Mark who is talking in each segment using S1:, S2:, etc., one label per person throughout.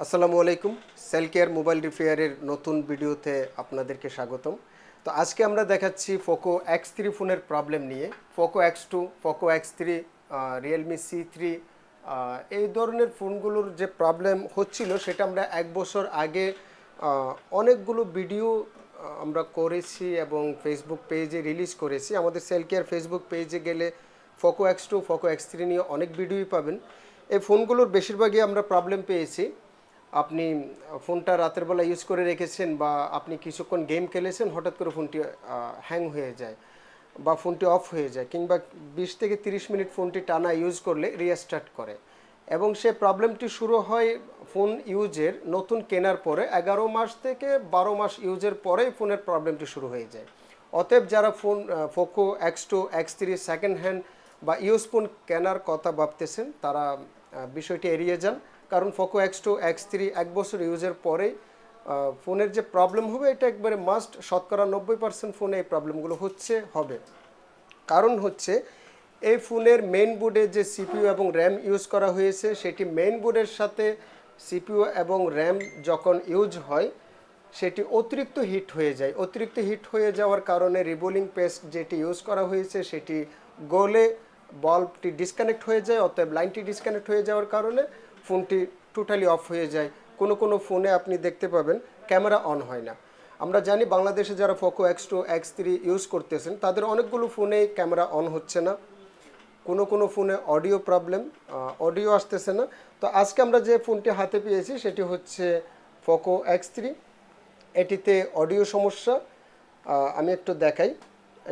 S1: আসসালামু আলাইকুম। Sell care mobile রিপেয়ারের নতুন ভিডিওতে আপনাদেরকে স্বাগতম। তো আজকে আমরা দেখাচ্ছি পোকো X3 ফোনের প্রবলেম নিয়ে। Poco X2, Poco X3, Realme C3 এই ধরনের ফোনগুলোর যে প্রবলেম হচ্ছিল সেটা আমরা 1 বছর আগে অনেকগুলো ভিডিও আমরা করেছি এবং ফেসবুক পেজে রিলিজ করেছি। আমাদের সেল কেয়ার ফেসবুক পেজে গেলে পোকো X2, পোকো X3 নিয়ে অনেক ভিডিওই পাবেন। এই ফোনগুলোর বেশিরভাগই আমরা প্রবলেম পেয়েছি। আপনি ফোনটা রাতের বেলা ইউজ করে রেখেছেন বা আপনি কিছুক্ষণ গেম খেলেছেন, হঠাৎ করে ফোনটি হ্যাং হয়ে যায় বা ফোনটি অফ হয়ে যায়, কিংবা 20 থেকে 30 মিনিট ফোনটি টানা ইউজ করলে রিস্টার্ট করে। এবং সে প্রবলেমটি শুরু হয় ফোন ইউজের নতুন কেনার পরে 11 মাস থেকে 12 মাস ইউজের পরেই ফোনের প্রবলেমটি শুরু হয়ে যায়। অতএব যারা phone Poco X2, X3 second hand বা ইউজ ফোন কেনার কথা ভাবতেছেন তারা বিষয়টি এড়িয়ে যান। কারণ পোকো X2, X3 1 বছর ইউজের পরেই ফোনের যে প্রবলেম হবে এটা একবারে মাস্ট, শতকরা 90% ফোনে এই প্রবলেমগুলো হবে। কারণ হচ্ছে এই ফোনের মেইন বোর্ডে যে সিপিইউ এবং র্যাম ইউজ করা হয়েছে সেটি মেইন বোর্ডের সাথে সিপিইউ এবং র্যাম যখন ইউজ হয় সেটি অতিরিক্ত হিট হয়ে যায়। অতিরিক্ত হিট হয়ে যাওয়ার কারণে রিবোলিং পেস্ট যেটি ইউজ করা হয়েছে সেটি গলে বাল্বটি ডিসকানেক্ট হয়ে যায়। অতএব লাইনটি ডিসকানেক্ট হয়ে যাওয়ার কারণে ফোনটি টোটালি অফ হয়ে যায়। কোনো কোনো ফোনে আপনি দেখতে পাবেন ক্যামেরা অন হয় না। আমরা জানি বাংলাদেশে যারা পোকো X2, X3 ইউজ করতেছেন তাদের অনেকগুলো ফোনে ক্যামেরা অন হচ্ছে না। কোনো কোনো ফোনে অডিও প্রবলেম, অডিও আসতেছে না। তো আজকে আমরা যে ফোনটি হাতে পেয়েছি সেটি হচ্ছে পোকো X3। এটিতে অডিও সমস্যা। আমি একটু দেখাই,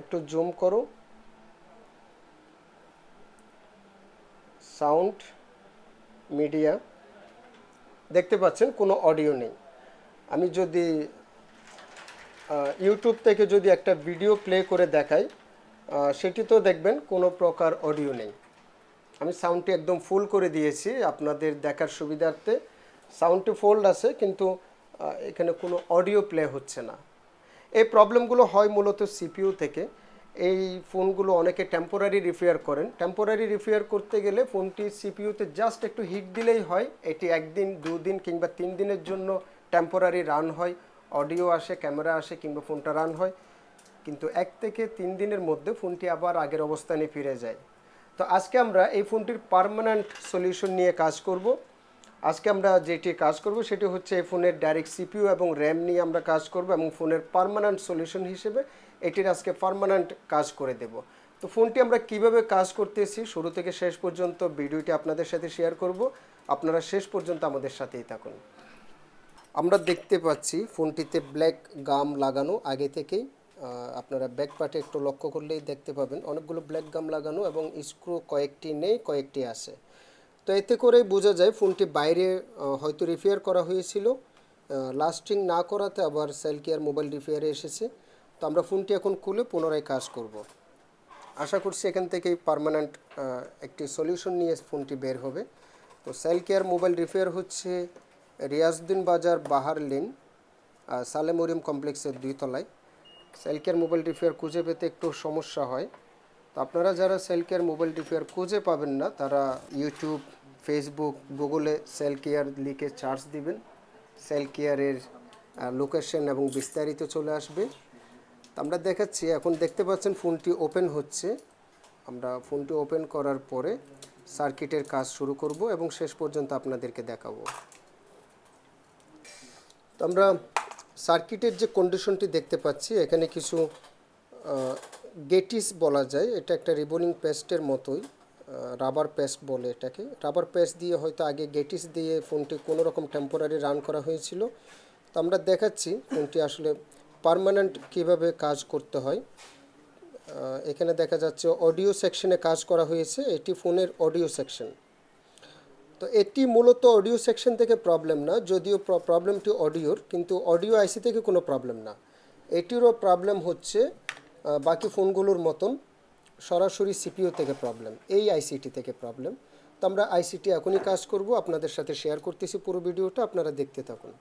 S1: একটু জুম করো। সাউন্ড, মিডিয়া, দেখতে পাচ্ছেন কোনো অডিও নেই। আমি যদি ইউটিউব থেকে যদি একটা ভিডিও প্লে করে দেখাই সেটি তো দেখবেন কোনো প্রকার অডিও নেই। আমি সাউন্ডটি একদম ফুল করে দিয়েছি আপনাদের দেখার সুবিধার্থে। সাউন্ডটি ফুল আছে কিন্তু এখানে কোনো অডিও প্লে হচ্ছে না। এই প্রবলেমগুলো হয় মূলত সিপিইউ থেকে। এই ফোনগুলো অনেকে টেম্পোরারি রিপেয়ার করেন। টেম্পোরারি রিপেয়ার করতে গেলে ফোনটি সিপিইউতে জাস্ট একটু হিট দিলেই হয়। এটি 1 দিন, 2 দিন কিংবা 3 দিনের জন্য টেম্পোরারি রান হয়, অডিও আসে, ক্যামেরা আসে কিংবা ফোনটা রান হয়। কিন্তু 1 থেকে 3 দিনের মধ্যে ফোনটি আবার আগের অবস্থানে ফিরে যায়। তো আজকে আমরা এই ফোনটির পার্মানেন্ট সলিউশন নিয়ে কাজ করব। আজকে আমরা যেটি কাজ করব সেটি হচ্ছে এই ফোনের ডাইরেক্ট সিপিইউ এবং র্যাম নিয়ে আমরা কাজ করব এবং ফোনের পার্মানেন্ট সলিউশন হিসেবে এটির আজকে পার্মানেন্ট কাজ করে দেব। তো ফোনটি আমরা কিভাবে কাজ করতেছি শুরু থেকে শেষ পর্যন্ত ভিডিওটি আপনাদের সাথে শেয়ার করব। আপনারা শেষ পর্যন্ত আমাদের সাথেই থাকুন। আমরা দেখতে পাচ্ছি ফোনটিতে ব্ল্যাক গাম লাগানো আগে থেকেই। আপনারা ব্যাক পার্টে একটু লক্ষ্য করলেই দেখতে পাবেন অনেকগুলো ব্ল্যাক গাম লাগানো এবং স্ক্রু কয়েকটি নেই, কয়েকটি আছে। তো এতে করেই বোঝা যায় ফোনটি বাইরে হয়তো রিপেয়ার করা হয়েছিল, লাস্টিং না করাতে আবার সেল কেয়ার মোবাইল রিপেয়ারে এসেছে। তো আমরা ফোনটি এখন খুলে পুনরায় কাজ করব। আশা করছি এখান থেকেই পার্মানেন্ট একটি সলিউশন নিয়ে ফোনটি বের হবে। তো সেল কেয়ার মোবাইল রিপেয়ার হচ্ছে রিয়াজউদ্দিন বাজার, বাহার লেন, সালেম ওরিয়াম কমপ্লেক্সের 2 তলায়। সেল কেয়ার মোবাইল রিপেয়ার খুঁজে পেতে একটু সমস্যা হয়। তো আপনারা যারা সেল কেয়ার মোবাইল রিপেয়ার খুঁজে পাবেন না তারা ইউটিউব, ফেসবুক, গুগলে সেল কেয়ার লিখে সার্চ দিবেন। সেল কেয়ারের লোকেশন এবং বিস্তারিত চলে আসবে। তো আমরা দেখাচ্ছি, এখন দেখতে পাচ্ছেন ফোনটি ওপেন হচ্ছে। আমরা ফোনটি ওপেন করার পরে সার্কিটের কাজ শুরু করব এবং শেষ পর্যন্ত আপনাদেরকে দেখাবো। তো আমরা সার্কিটের যে কন্ডিশনটি দেখতে পাচ্ছি এখানে কিছু গেটিস বলা যায়, এটা একটা রিবোলিং পেস্টের মতোই, রাবার পেস্ট বলে এটাকে। রাবার পেস্ট দিয়ে হয়তো আগে গেটিস দিয়ে ফোনটি কোনো রকম টেম্পোরারি রান করা হয়েছিল। তো আমরা দেখাচ্ছি ফোনটি আসলে পার্মানেন্ট কিভাবে কাজ করতে হয়। এখানে দেখা যাচ্ছে অডিও সেকশনে কাজ করা হয়েছে, এটি ফোনের অডিও সেকশন। তো এটি মূলত অডিও সেকশন থেকে প্রবলেম না, যদিও প্রবলেমটি অডিওর, কিন্তু অডিও আইসি থেকে কোনো প্রবলেম না। এটিরও প্রবলেম হচ্ছে বাকি ফোনগুলোর মতন সরাসরি সিপিইউ থেকে প্রবলেম, এই আইসিটি থেকে প্রবলেম। তো আমরা আইসিটি এখনই কাজ করব, আপনাদের সাথে শেয়ার করতেছি পুরো ভিডিওটা, আপনারা দেখতে থাকুন।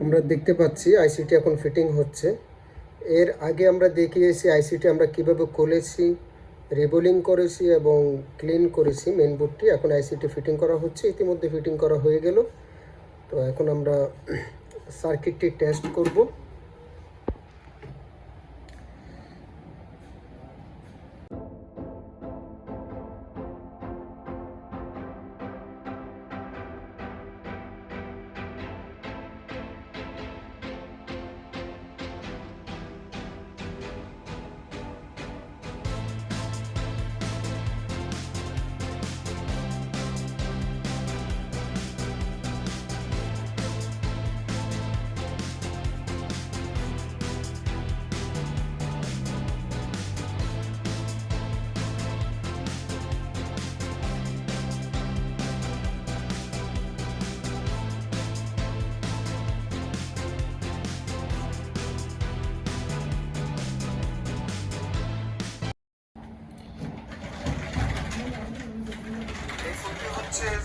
S1: আমরা দেখতে পাচ্ছি আইসিটি এখন ফিটিং হচ্ছে। এর আগে আমরা দেখিয়েছি আইসিটি আমরা কিভাবে খুলেছি, রিবোলিং করেছি এবং ক্লিন করেছি মেন বোর্ডটি। এখন আইসিটি ফিটিং করা হচ্ছে, ইতিমধ্যে ফিটিং করা হয়ে গেল। তো এখন আমরা সার্কিটটি টেস্ট করব।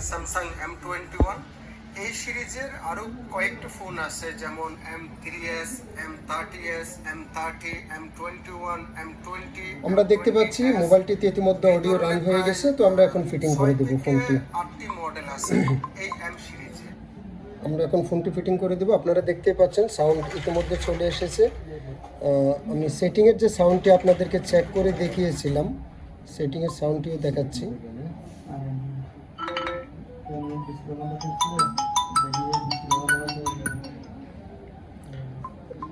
S1: Samsung M21। এই সিরিজের আরও কয়েকটা ফোন আছে, যেমন M3s, M30s, M30, M21, M20। আমরা দেখতে পাচ্ছি মোবাইলটিতে ইতিমধ্যে অডিও রান হয়ে গেছে। তো আমরা এখন ফিটিং করে দেব ফোনটি। 8টি মডেল আছে এই M সিরিজে। আমরা এখন ফোনটি ফিটিং করে দেব। আপনারা দেখতে পাচ্ছেন সাউন্ড ইতিমধ্যে চলে এসেছে। আমি সেটিংয়ের যে সাউন্ডটি আপনাদেরকে চেক করে দেখিয়েছিলাম, সেটিংয়ের সাউন্ডটিও দেখাচ্ছি।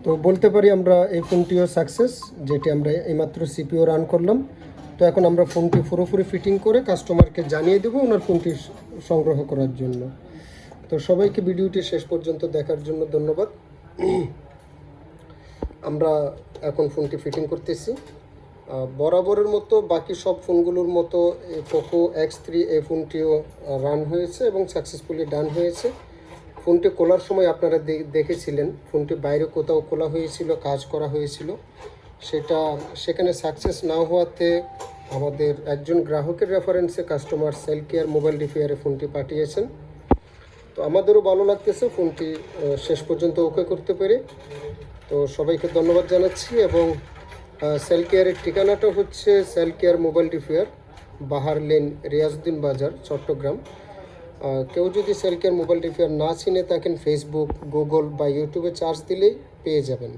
S1: তো বলতে পারি আমরা এই ফোনটিও সাকসেস, যেটি আমরা এইমাত্র সিপিও রান করলাম। তো এখন আমরা ফোনটি পুরোপুরি ফিটিং করে কাস্টমারকে জানিয়ে দেবো ওনার ফোনটি সংগ্রহ করার জন্য। তো সবাইকে ভিডিওটি শেষ পর্যন্ত দেখার জন্য ধন্যবাদ। আমরা এখন ফোনটি ফিটিং করতেছি। বরাবরের মতো বাকি সব ফোনগুলোর মতো এই পোকো X3 এই ফোনটিও রান হয়েছে এবং সাকসেসফুলি ডান হয়েছে। ফোনটি খোলার সময় আপনারা দেখেছিলেন ফোনটি বাইরে কোথাও খোলা হয়েছিল, কাজ করা হয়েছিল, সেখানে সাকসেস না হওয়াতে আমাদের একজন গ্রাহকের রেফারেন্সে কাস্টমার সেল কেয়ার মোবাইল রিপেয়ারে ফোনটি পাঠিয়েছেন। তো আমাদেরও ভালো লাগতেছে ফোনটি শেষ পর্যন্ত ওকে করতে পেরে। তো সবাইকে ধন্যবাদ জানাচ্ছি। এবং সেল কেয়ারের ঠিকানাটা হচ্ছে সেল কেয়ার মোবাইল রিপেয়ার, বাহার লেন, রিয়াজউদ্দিন বাজার, চট্টগ্রাম। কেউ যদি সেল কেয়ার মোবাইল রিপেয়ার না চিনে থাকেন, ফেসবুক, গুগল বা ইউটিউবে সার্চ দিলেই পেয়ে যাবেন।